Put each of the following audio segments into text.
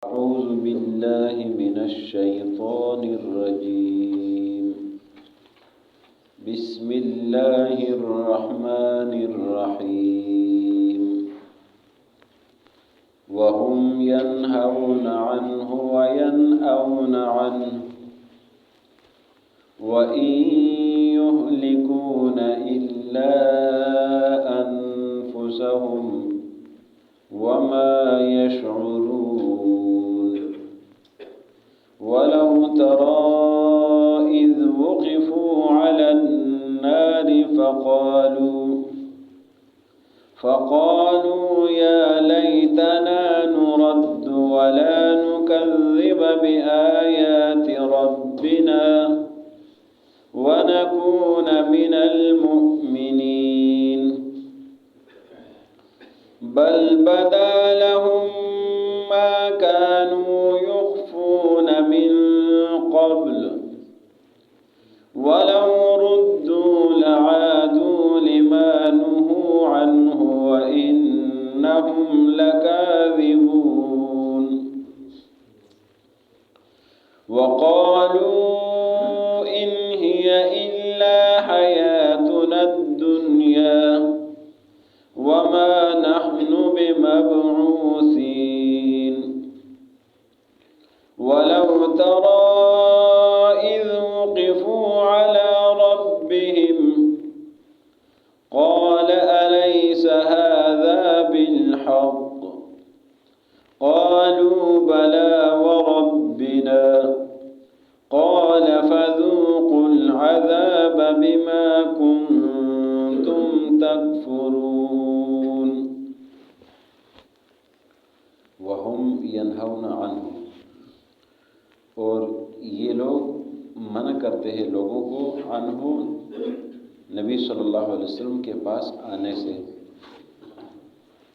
أعوذ بالله من الشيطان الرجيم. بسم الله الرحمن الرحيم. وهم ينهون عنه وينأون عنه وإن يهلكون إلا أنفسهم وما يشعرون. ولو ترى إذ وقفوا على النار فقالوا يا ليتنا نرد ولا نكذب بآيات ربنا ونكون من المؤمنين. بل بدا لهم ما كانوا يخفون من قبل ولو ردوا لعادوا لما نهوا عنه وإنهم لكاذبون. وقالوا إن هي إلا حياتنا الدنيا وما نحن بمبعوثين. ولو ترى إذ وقفوا على ربهم قال أليس هذا بالحق قالوا بلى وربنا قال فذوقوا العذاب بما كنتم تكفرون. وهم ينهون عنه، اور یہ لوگ منع کرتے ہیں لوگوں کو عنہ نبی صلی اللہ علیہ وسلم کے پاس آنے سے.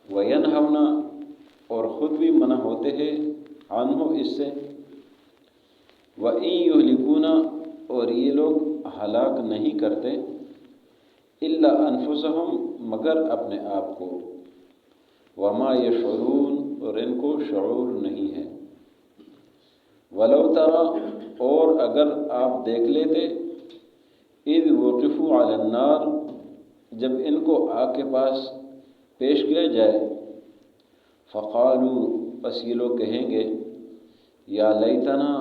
وینہون، اور خود بھی منع ہوتے ہیں عنہ اس سے. وَإِن يُهْلِكُونَ، اور یہ لوگ ہلاک نہیں کرتے الا انفسہم، مگر اپنے آپ کو. وما یشعرون، اور ان کو شعور نہیں ہے. ولو ترى، اور اگر آپ دیکھ لیتے اذ وقفوا علی النار، جب ان کو آگ کے پاس پیش کیا جائے. فقالوا، پس یہ لوگ کہیں گے یا لیتنا،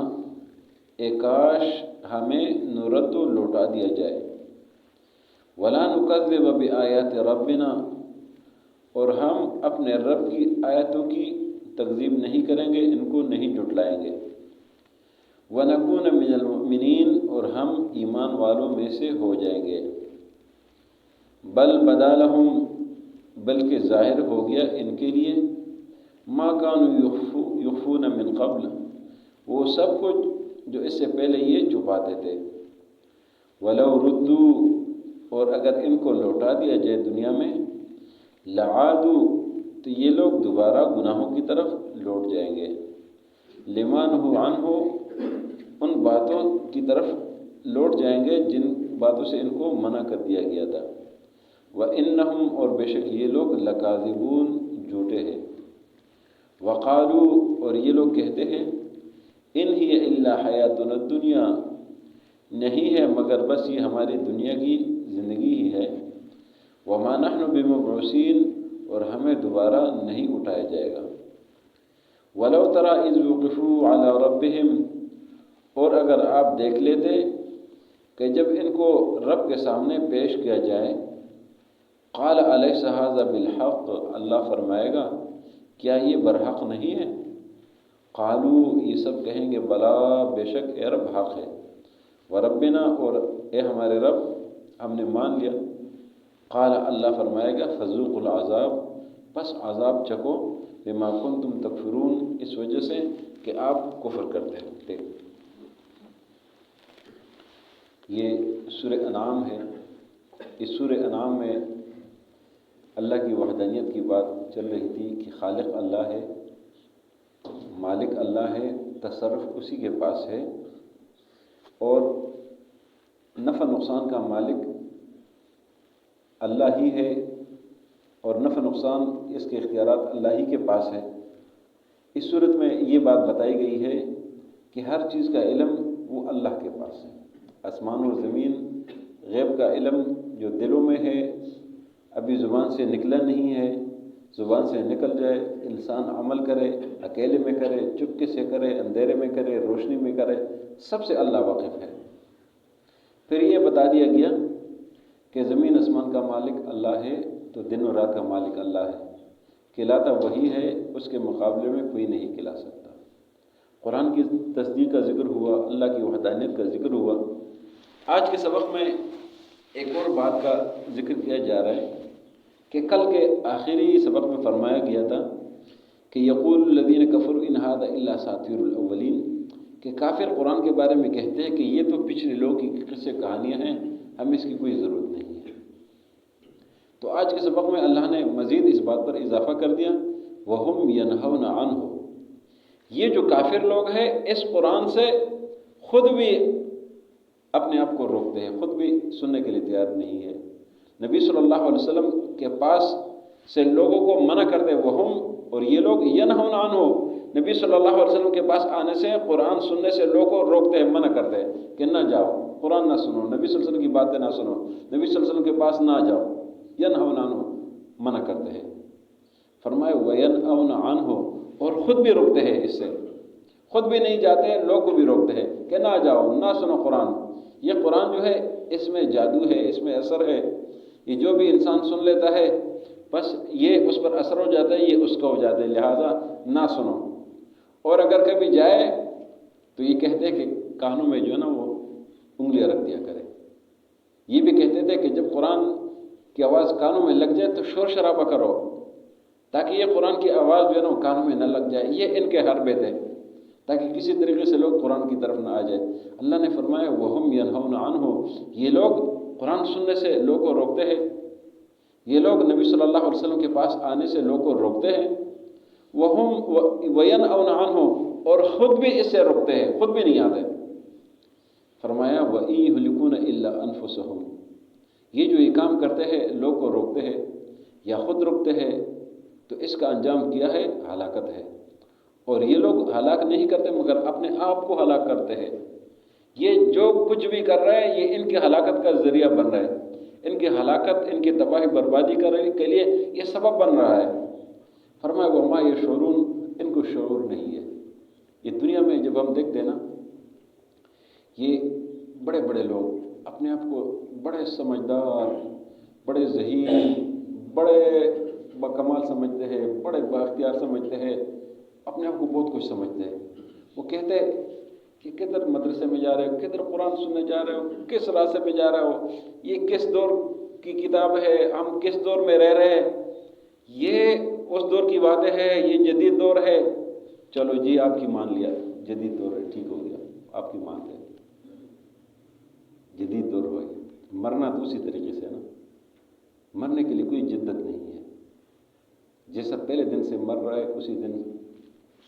اے کاش ہمیں نرد و لوٹا دیا جائے. ولا نکذب بآیات ربنا، اور ہم اپنے رب کی آیتوں کی تکذیب نہیں کریں گے، ان کو نہیں جھٹلائیں گے. وَنَكُونَ مِنَ الْمُؤْمِنِينَ، اور ہم ایمان والوں میں سے ہو جائیں گے. بل بدا لہم، بلکہ ظاہر ہو گیا ان کے لیے ما كانوا یخفون من قبل، وہ سب کچھ جو اس سے پہلے یہ چھپاتے تھے. وَلَوْ رُدُّوا، اور اگر ان کو لوٹا دیا جائے دنیا میں لعادوا، تو یہ لوگ دوبارہ گناہوں کی طرف لوٹ جائیں گے. لما نہوا عنہ، ان باتوں کی طرف لوٹ جائیں گے جن باتوں سے ان کو منع کر دیا گیا تھا. وَإِنَّهُمْ، اور بے شک یہ لوگ لکاذبون، جھوٹے ہیں. وقالوا، اور یہ لوگ کہتے ہیں ان ہی الا حیاتنا الدنیا، نہیں ہے مگر بس یہ ہماری دنیا کی زندگی ہی ہے. وما نحن بمبعوثین، اور ہمیں دوبارہ نہیں اٹھایا جائے گا. ولو ترى اذ وقفوا على ربهم، اور اگر آپ دیکھ لیتے کہ جب ان کو رب کے سامنے پیش کیا جائے. قال الیس ھذا بالحق، اللہ فرمائے گا کیا یہ برحق نہیں ہے. قالوا، یہ سب کہیں گے بلا، بے شک اے رب حق ہے. وربنا، اور اے ہمارے رب ہم نے مان لیا. قال، اللہ فرمائے گا فذوقوا العذاب، پس عذاب چکو. بما کنتم تکفرون، اس وجہ سے کہ آپ کفر کرتے تھے. یہ سورہ انعام ہے. اس سورہ انعام میں اللہ کی وحدانیت کی بات چل رہی تھی کہ خالق اللہ ہے، مالک اللہ ہے، تصرف اسی کے پاس ہے، اور نفع نقصان کا مالک اللہ ہی ہے، اور نفع نقصان اس کے اختیارات اللہ ہی کے پاس ہے. اس اس صورت میں یہ بات بتائی گئی ہے کہ ہر چیز کا علم وہ اللہ کے پاس ہے. آسمان و زمین غیب کا علم جو دلوں میں ہے ابھی زبان سے نکلا نہیں ہے، زبان سے نکل جائے، انسان عمل کرے، اکیلے میں کرے، چپکے سے کرے، اندھیرے میں کرے، روشنی میں کرے، سب سے اللہ واقف ہے. پھر یہ بتا دیا گیا کہ زمین آسمان کا مالک اللہ ہے تو دن و رات کا مالک اللہ ہے، کھلاتا وہی ہے، اس کے مقابلے میں کوئی نہیں کھلا سکتا. قرآن کی تصدیق کا ذکر ہوا، اللہ کی وحدانیت کا ذکر ہوا. آج کے سبق میں ایک اور بات کا ذکر کیا جا رہا ہے کہ کل کے آخری سبق میں فرمایا گیا تھا کہ یقول الذین کفروا ان ھذا الا اساطیر الاولین، کہ کافر قرآن کے بارے میں کہتے ہیں کہ یہ تو پچھلے لوگوں کی قصے کہانیاں ہیں، ہمیں اس کی کوئی ضرورت نہیں ہے. تو آج کے سبق میں اللہ نے مزید اس بات پر اضافہ کر دیا وَهُمْ يَنْهَوْنَ عَنْهُ، یہ جو کافر لوگ ہیں اس قرآن سے خود بھی اپنے آپ کو روکتے ہیں، خود بھی سننے کے لیے تیار نہیں ہے. نبی صلی اللہ علیہ وسلم کے پاس سے لوگوں کو منع کرتے وہم، اور یہ لوگ ینہون عنہ، نبی صلی اللہ علیہ وسلم کے پاس آنے سے، قرآن سننے سے لوگوں کو روکتے ہیں، منع کرتے ہیں کہ نہ جاؤ، قرآن نہ سنو، نبی صلی اللہ علیہ وسلم کی باتیں نہ سنو، نبی صلی اللہ علیہ وسلم کے پاس نہ جاؤ. ینہون عنہ، منع کرتے ہیں. فرمائے وینأون عنہ، اور خود بھی روکتے ہیں اس سے، خود بھی نہیں جاتے، لوگ کو بھی روکتے ہیں کہ نہ جاؤ، نہ سنو قرآن. یہ قرآن جو ہے اس میں جادو ہے، اس میں اثر ہے، یہ جو بھی انسان سن لیتا ہے بس یہ اس پر اثر ہو جاتا ہے، یہ اس کا ہو جاتا ہے، لہٰذا نہ سنو. اور اگر کبھی جائے تو یہ کہتے ہیں کہ کانوں میں جو ہے نا وہ انگلیاں رکھ دیا کرے. یہ بھی کہتے تھے کہ جب قرآن کی آواز کانوں میں لگ جائے تو شور شرابہ کرو تاکہ یہ قرآن کی آواز جو ہے نا وہ کانوں میں نہ لگ جائے. یہ ان کے حربے تھے تاکہ کسی طریقے سے لوگ قرآن کی طرف نہ آ جائے. اللہ نے فرمایا وَهُمْ يَنْهَوْنَ عَنْهُ، یہ لوگ قرآن سننے سے لوگوں کو روکتے ہیں، یہ لوگ نبی صلی اللہ علیہ وسلم کے پاس آنے سے لوگوں کو روکتے ہیں. وَهُمْ وَيَنْأَوْنَ عَنْهُ، اور خود بھی اس سے روکتے ہیں، خود بھی نہیں آتے. فرمایا وَإِن يُهْلِكُونَ إِلَّا أَنفُسَهُمْ، یہ جو یہ کام کرتے ہیں، لوگ کو روکتے ہیں یا خود روکتے ہیں، تو اس کا انجام کیا ہے؟ ہلاکت ہے. اور یہ لوگ ہلاک نہیں کرتے مگر اپنے آپ کو ہلاک کرتے ہیں. یہ جو کچھ بھی کر رہے ہیں یہ ان کی ہلاکت کا ذریعہ بن رہا ہے، ان کی ہلاکت، ان کی تباہی بربادی کرنے کے لیے یہ سبب بن رہا ہے. فرمایا وما یشعرون، ان کو شعور نہیں ہے. یہ دنیا میں جب ہم دیکھتے ہیں نا، یہ بڑے بڑے لوگ اپنے آپ کو بڑے سمجھدار، بڑے ذہین، بڑے بکمال سمجھتے ہیں، بڑے بااختیار سمجھتے ہیں، اپنے آپ کو بہت کچھ سمجھتے ہیں. وہ کہتے ہیں کہ کدھر مدرسے میں جا رہے ہو، کدھر قرآن سننے جا رہے ہو، کس راستے پہ جا رہے ہو، یہ کس دور کی کتاب ہے، ہم کس دور میں رہ رہے ہیں، یہ اس دور کی باتیں ہیں، یہ جدید دور ہے. چلو جی آپ کی مان لیا، جدید دور ہے، ٹھیک ہو گیا، آپ کی مانتے ہیں، جدید دور ہو گیا. مرنا تو اسی طریقے سے نا، مرنے کے لیے کوئی جدت نہیں ہے. جیسا پہلے دن سے مر رہا ہے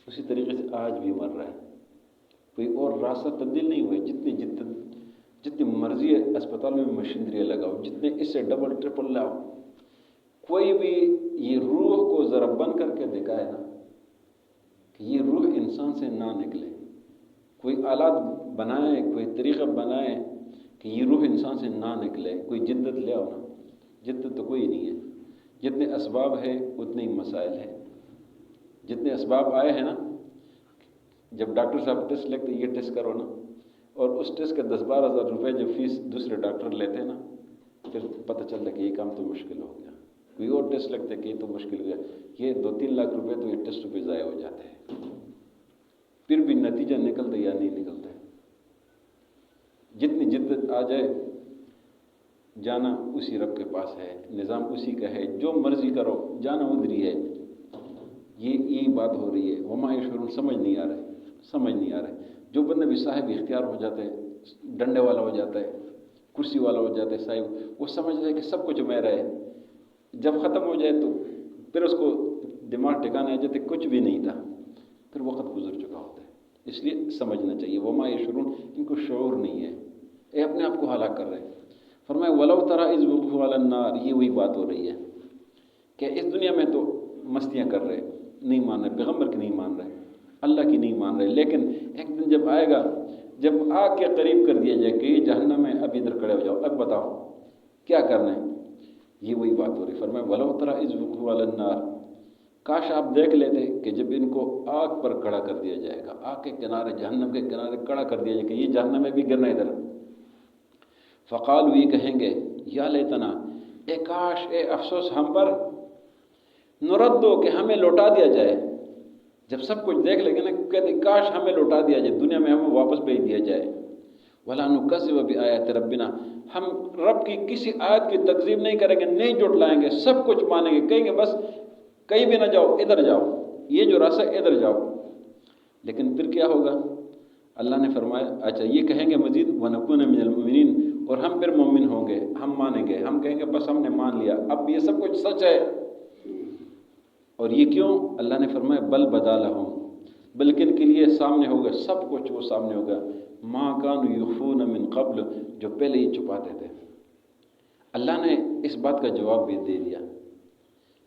اسی طریقے سے آج بھی مر رہا ہے. کوئی اور راستہ تبدیل نہیں ہوا ہے. جتنی جدت، جتنی مرضی ہے اسپتالوں میں مشینری لگاؤ، جتنے اس سے ڈبل ٹرپل لاؤ، کوئی بھی یہ روح کو ذرا بند کر کے دکھائے نا کہ یہ روح انسان سے نہ نکلے. کوئی آلات بنائے، کوئی طریقہ بنائے کہ یہ روح انسان سے نہ نکلے، کوئی جدت لے آؤ نا. جدت تو کوئی نہیں ہے. جتنے اسباب ہیں اتنے ہی مسائل ہیں. جتنے اسباب آئے ہیں نا، جب ڈاکٹر صاحب ٹیسٹ لکھتے یہ ٹیسٹ کرو نا، اور اس ٹیسٹ کے 10-12 ہزار روپے جب فیس دوسرے ڈاکٹر لیتے ہیں نا، پھر پتہ چلتا کہ یہ کام تو مشکل ہو گیا. کوئی اور ٹیسٹ لگتا ہے کہ یہ تو مشکل ہو گیا. یہ 2-3 لاکھ روپے تو یہ ٹیسٹ پہ ضائع ہو جاتے ہیں، پھر بھی نتیجہ نکلتا یا نہیں نکلتا ہے. جتنی جدت آ جائے، جانا اسی رب کے پاس ہے، نظام اسی کا ہے، جو مرضی کرو جانا ادھری ہے. یہی بات ہو رہی ہے. وما یشعرون، سمجھ نہیں آ رہے. جو بندے بھی صاحب اختیار ہو جاتے ہیں، ڈنڈے والا ہو جاتا ہے، کرسی والا ہو جاتا ہے صاحب، وہ سمجھتا ہے کہ سب کچھ میرا ہے. جب ختم ہو جائے تو پھر اس کو دماغ ٹھکانے آ جاتے کچھ بھی نہیں تھا، پھر وقت گزر چکا ہوتا ہے. اس لیے سمجھنا چاہیے. وما یشعرون، ان کو شعور نہیں ہے، یہ اپنے آپ کو ہلاک کر رہے ہیں. فرمایا ولو تری اذ وقفوا علی النار، یہ وہی بات ہو رہی ہے کہ اس دنیا میں تو مستیاں کر رہے، نہیں مان رہے، پیغمبر کی نہیں مان رہے. اللہ کی نہیں مان رہے، لیکن ایک دن جب آئے گا، جب آگ کے قریب کر دیا جائے کہ یہ جہنم ہے، اب ادھر کھڑے ہو جاؤ، اب بتاؤ کیا کرنا ہے، یہ وہی بات ہو رہی۔ فرمایا وَلَوْ تَرَىٰ إِذْ وُقِفُوا عَلَى النَّارِ، کاش آپ دیکھ لیتے کہ جب ان کو آگ پر کھڑا کر دیا جائے گا، آگ کے کنارے، جہنم کے کنارے کھڑا کر دیا جائے کہ یہ جہنم میں بھی گرنا ادھر۔ فقالوا، یہ کہیں گے یا لیتنا، اے کاش، اے افسوس ہم پر، نردو، کہ ہمیں لوٹا دیا جائے۔ جب سب کچھ دیکھ لیں گے نا، کہتے کاش ہمیں لوٹا دیا جائے، دنیا میں ہمیں واپس بھیج دیا جائے۔ وَلَا نُكَذِّبَ بِآيَاتِ رَبِّنَا، ہم رب کی کسی آیت کی تکذیب نہیں کریں گے، نہیں جھٹلائیں گے، سب کچھ مانیں گے، کہیں گے بس کہیں بھی نہ جاؤ، ادھر جاؤ، یہ جو راستہ ادھر جاؤ۔ لیکن پھر کیا ہوگا؟ اللہ نے فرمایا، اچھا یہ کہیں گے مزید وَنَكُونَ مِنَ الْمُؤْمِنِينَ، اور ہم پھر مومن ہوں گے، ہم مانیں گے، ہم کہیں گے بس ہم نے مان لیا، اب یہ سب کچھ سچ ہے۔ اور یہ کیوں؟ اللہ نے فرمایا بل بدا لہم، بلکہ ان کے لیے سامنے ہوگا، سب کچھ وہ سامنے ہوگا، ما کانوا یخفون من قبل، جو پہلے ہی چھپاتے تھے۔ اللہ نے اس بات کا جواب بھی دے دیا،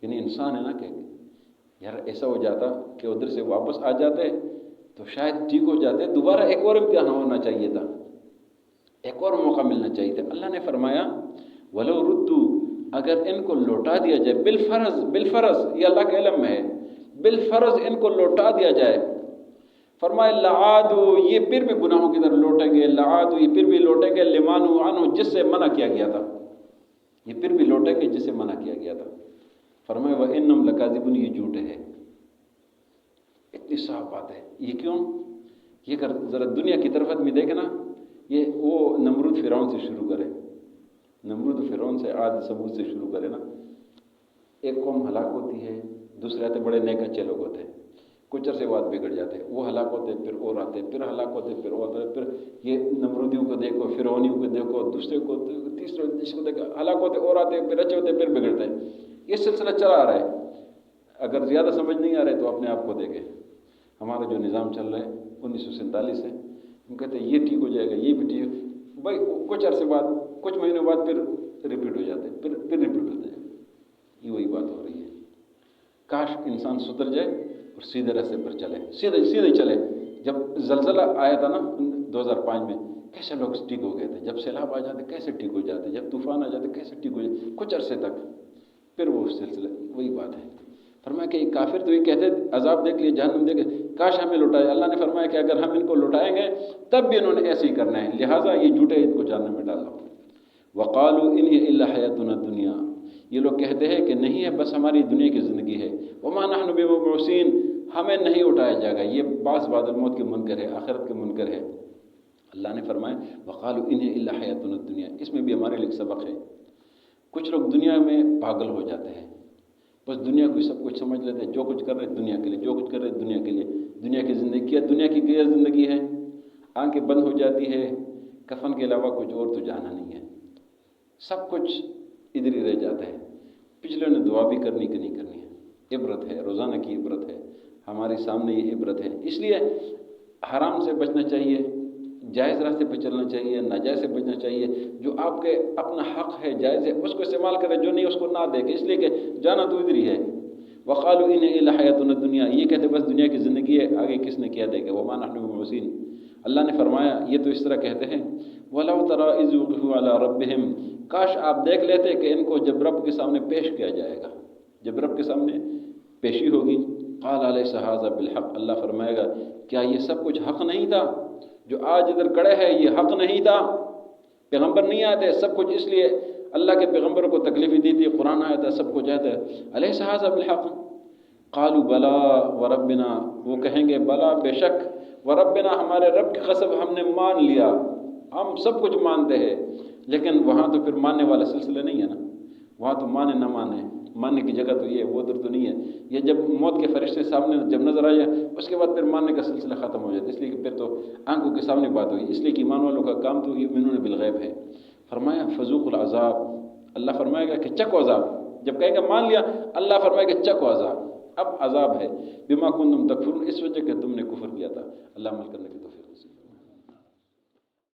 یعنی انسان ہے نا کہ یار ایسا ہو جاتا کہ ادھر سے واپس آ جاتے تو شاید ٹھیک ہو جاتے، دوبارہ ایک اور امتحان ہونا چاہیے تھا، ایک اور موقع ملنا چاہیے تھا۔ اللہ نے فرمایا ولو ردو، اگر ان کو لوٹا دیا جائے، بالفرض، بالفرض، یہ اللہ کے علم میں ہے، بالفرض ان کو لوٹا دیا جائے، فرمایا لعادو، یہ پھر بھی گناہوں کی طرف لوٹیں گے، لعادو، یہ پھر بھی لوٹیں گے، لمانو عنہ، جس سے منع کیا گیا تھا، یہ پھر بھی لوٹیں گے جس سے منع کیا گیا تھا۔ فرمایا وَإِنَّهُمْ لَكَاذِبُونَ، یہ جھوٹ ہے، اتنی صاف بات ہے۔ یہ کیوں؟ یہ اگر ذرا دنیا کی طرف آدمی دیکھے نا، یہ وہ نمرود فرعون سے شروع کرے، نمرود فرعون سے، عاد ثمود سے شروع کرے نا، ایک قوم ہلاک ہوتی ہے، دوسرے آتے بڑے نیک اچھے لوگ ہوتے ہیں، کچھ عرصے بعد بگڑ جاتے ہیں، وہ ہلاک ہوتے پھر اور آتے، پھر ہلاک ہوتے پھر اور آتے، پھر یہ نمرودیوں کو دیکھو، فرعونیوں کو دیکھو، دوسرے کو، تیسرے جس کو دیکھو، ہلاک ہوتے اور آتے، پھر اچھے ہوتے پھر بگڑتے ہیں۔ یہ سلسلہ چلا آ رہا ہے۔ اگر زیادہ سمجھ نہیں آ رہے تو اپنے آپ کو دیکھیں، ہمارا جو نظام چل رہا ہے 1947 سے، ہم کہتے ہیں یہ ٹھیک ہو جائے گا، یہ بھی ٹھیک، بھائی کچھ عرصے بعد، کچھ مہینے بعد پھر ریپیٹ ہو جاتے ہیں، پھر ریپیٹ ہوتے ہیں۔ یہ وہی بات ہو رہی ہے۔ کاش انسان سدھر جائے اور سیدھے راستے پر چلے، سیدھے چلے۔ جب زلزلہ آیا تھا نا 2005 میں، کیسے لوگ ٹھیک ہو گئے تھے، جب سیلاب آ جاتے کیسے ٹھیک ہو جاتے، جب طوفان آ جاتے کیسے ٹھیک ہو جاتے، کچھ عرصے تک، پھر وہ سلسلہ، وہی بات ہے۔ فرمایا کہ کافر تو یہ کہتے عذاب دیکھ لیے، جہنم دیکھ، کاش ہمیں لوٹائے۔ اللہ نے فرمایا کہ اگر ہم ان کو لوٹائیں گے تب بھی انہوں نے ایسے ہی کرنا ہے، لہٰذا یہ جھوٹے ان کو جہنم میں ڈال دو۔ وقالوا ان هي الا حیاتنا الدنیا، یہ لوگ کہتے ہیں کہ نہیں ہے، بس ہماری دنیا کی زندگی ہے، وما نحن بمبعوثین، ہمیں نہیں اٹھایا جائے گا۔ یہ بعض بعد الموت کے منکر ہے، آخرت کے منکر ہے۔ اللہ نے فرمایا وقالوا ان هي الا حیاتنا الدنیا، اس میں بھی ہمارے لیے سبق ہے۔ کچھ لوگ دنیا میں پاگل ہو جاتے ہیں، بس دنیا کو سب کچھ سمجھ لیتے ہیں، جو کچھ کر رہے ہیں دنیا کے لیے، جو کچھ کر رہے ہیں دنیا کے لیے، دنیا کی زندگی کیا، دنیا کی کیا زندگی ہے، آنکھیں بند ہو جاتی ہے، کفن کے علاوہ کچھ اور تو جانا نہیں ہے، سب کچھ ادھر ہی رہ جاتا ہے۔ پچھلے نے دعا بھی کرنی کہ نہیں کرنی ہے، عبرت ہے، روزانہ کی عبرت ہے، ہمارے سامنے یہ عبرت ہے۔ اس لیے حرام سے بچنا چاہیے، جائز راستے پہ چلنا چاہیے، ناجائز سے بچنا چاہیے۔ جو آپ کے اپنا حق ہے، جائز ہے، اس کو استعمال کرے، جو نہیں اس کو نہ دیکھے، اس لیے کہ جانا تو ادھر ہی ہے۔ وقالوا ان الا حیاتنا الدنیا، یہ کہتے بس دنیا کی زندگی ہے، آگے کس نے کیا دے گا، وما نحن بمبعوثین۔ اللہ نے فرمایا یہ تو اس طرح کہتے ہیں، وَلَوْ تَرَىٰ إِذْ وُقِفُوا عَلَىٰ رَبِّهِمْ، کاش آپ دیکھ لیتے کہ ان کو جب رب کے سامنے پیش کیا جائے گا، جب رب کے سامنے پیشی ہوگی، قَالَ أَلَيْسَ هَٰذَا بِالْحَقِّ، اللہ فرمائے گا کیا یہ سب کچھ حق نہیں تھا، جو آج ادھر کڑے ہے یہ حق نہیں تھا، پیغمبر نہیں آتے، سب کچھ اس لیے اللہ کے پیغمبر کو تکلیفیں دی تھی، قرآن آیا تھا، سب کچھ آیا تھا، أَلَيْسَ هَٰذَا بِالْحَقِّ، قالوا بلا وربنا، وہ کہیں گے بلا بے شک، وربنا، ہمارے رب کی قسم ہم نے مان لیا، ہم سب کچھ مانتے ہیں۔ لیکن وہاں تو پھر ماننے والا سلسلہ نہیں ہے نا، وہاں تو مانے نہ مانے، ماننے کی جگہ تو یہ ہے، وہ ادھر تو نہیں ہے۔ یہ جب موت کے فرشتے سامنے جب نظر آ جائے اس کے بعد پھر ماننے کا سلسلہ ختم ہو جاتا ہے، اس لیے کہ پھر تو آنکھوں کے سامنے بات ہوئی، اس لیے کہ ایمان والوں کا کام تو یؤمنون بالغیب ہے۔ فرمایا فذوقوا العذاب، اللہ فرمائے گا کہ چکو عذاب، جب کہے گا مان لیا، اللہ فرمائے گا چکو عذاب، اب عذاب ہے، بما کنتم تکفرون، اس وجہ کہ تم نے کفر کیا تھا۔ اللہ عمل کرنے کی توفیق نصیب